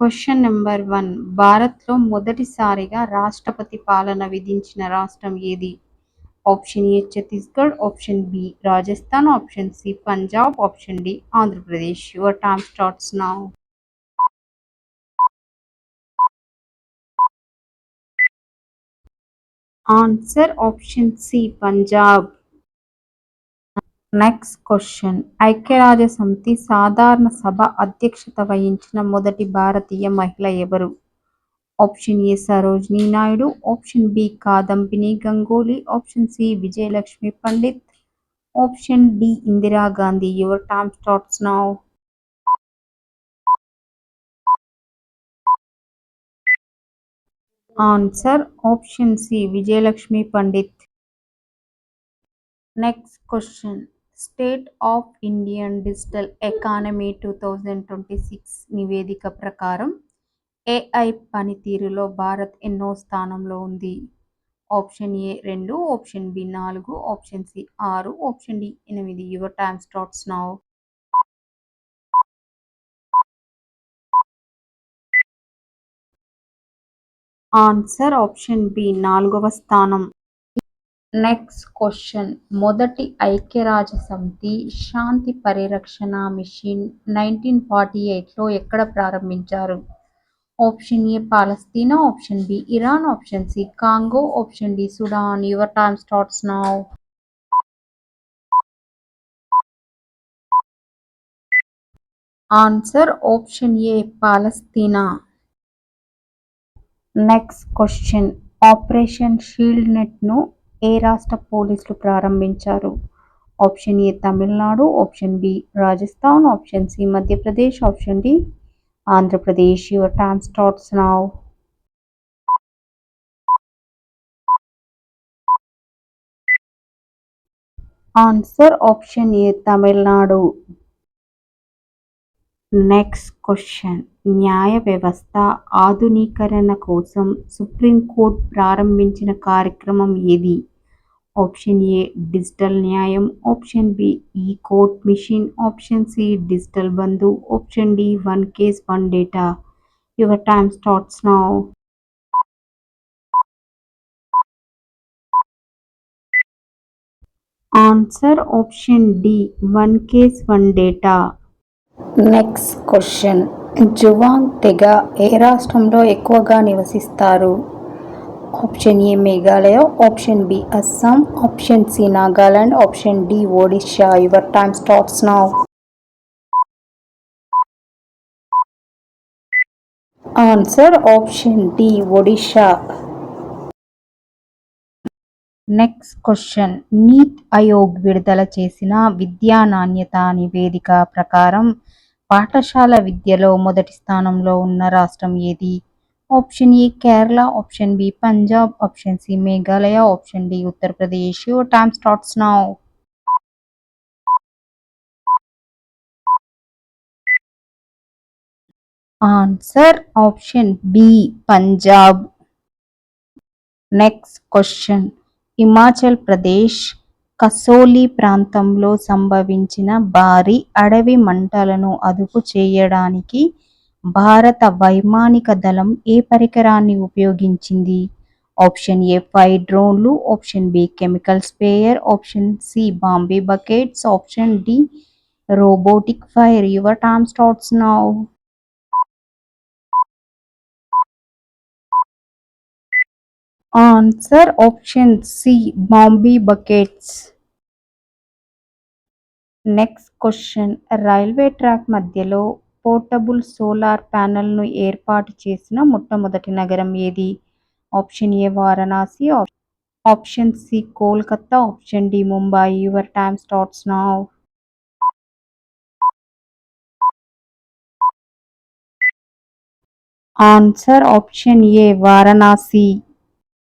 Question number 1. భారత్లో మొదటిసారిగా రాష్ట్రపతి పాలన విధించిన రాష్ట్రం ఏది? Option A Chhattisgarh, option B Rajasthan, option C Punjab, option D Andhra Pradesh. Your time starts now. Answer option C Punjab. Next question. ఐక్యరాజ్య సమితి సాధారణ సభ అధ్యక్షత వహించిన మొదటి భారతీయ మహిళ ఎవరు? Option A Sarojini Naidu, option B Kadambini Ganguly, option C Vijayalakshmi Pandit, option D Indira Gandhi. Your time starts now. Answer option C Vijayalakshmi Pandit. Next question. State of Indian digital economy 2026 నివేదిక ప్రకారం ఏఐ పనితీరులో భారత్ ఎన్నో స్థానంలో ఉంది? Option A 2, option B 4, option C 6, option D 8. Your time starts now. Answer option B 4వ స్థానం. Next question. మొదటి ఐక్యరాజ్య సమితి శాంతి పరిరక్షణ మిషన్ 1948లో ఎక్కడ ప్రారంభించారు? Option A Palestine, option B Iran, option C Congo, option D Sudan. Your time starts now. Answer option A Palestine. Next question. Operation shield నెట్ను ఏ రాష్ట్ర పోలీసులు ప్రారంభించారు? Option A Tamil Nadu, option B Rajasthan, option C Madhya Pradesh, option D Andhra Pradesh. Your time starts now. Answer option A Tamil Nadu. Next question. న్యాయ వ్యవస్థ ఆధునీకరణ కోసం supreme court ప్రారంభించిన కార్యక్రమం ఏది? ఆప్షన్ ఏ డిజిటల్ న్యాయం, option B e court mission, option C digital Bandhu, option D one case one data. Your time starts now. Answer option D one case one data. Next question. Juang తెగ ఏ రాష్ట్రంలో ఎక్కువగా నివసిస్తారు? Option A Meghalaya, option B Assam, option C Nagaland, option D Odisha. Your time starts now. Answer option D Odisha. Next question. NITI Aayog విడుదల చేసిన విద్యా నాణ్యత నివేదిక ప్రకారం పాఠశాల విద్యలో మొదటి స్థానంలో ఉన్న రాష్ట్రం ఏది? Option A Kerala, option B Punjab, option C Meghalaya, option D Uttar Pradesh. Your time starts now. Answer option B Punjab. Next question. Himachal Pradesh Kasauli ప్రాంతంలో సంభవించిన భారీ అడవి మంటలను అదుపు చేయడానికి భారత వైమానిక దళం ఏ పరికరాన్ని ఉపయోగించింది? ఆప్షన్ ఏ 5 డ్రోన్లు, option B chemical sprayer, option C Bambi buckets, option D robotic fire. Your time starts now. Answer option C Bambi buckets. Next question. Railway track మధ్యలో పోర్టబుల్ సోలార్ ప్యానెల్ను ఏర్పాటు చేసిన మొట్టమొదటి నగరం ఏది? Option A Varanasi, option C Kolkata, option D Mumbai. Your time starts now. Answer option A Varanasi.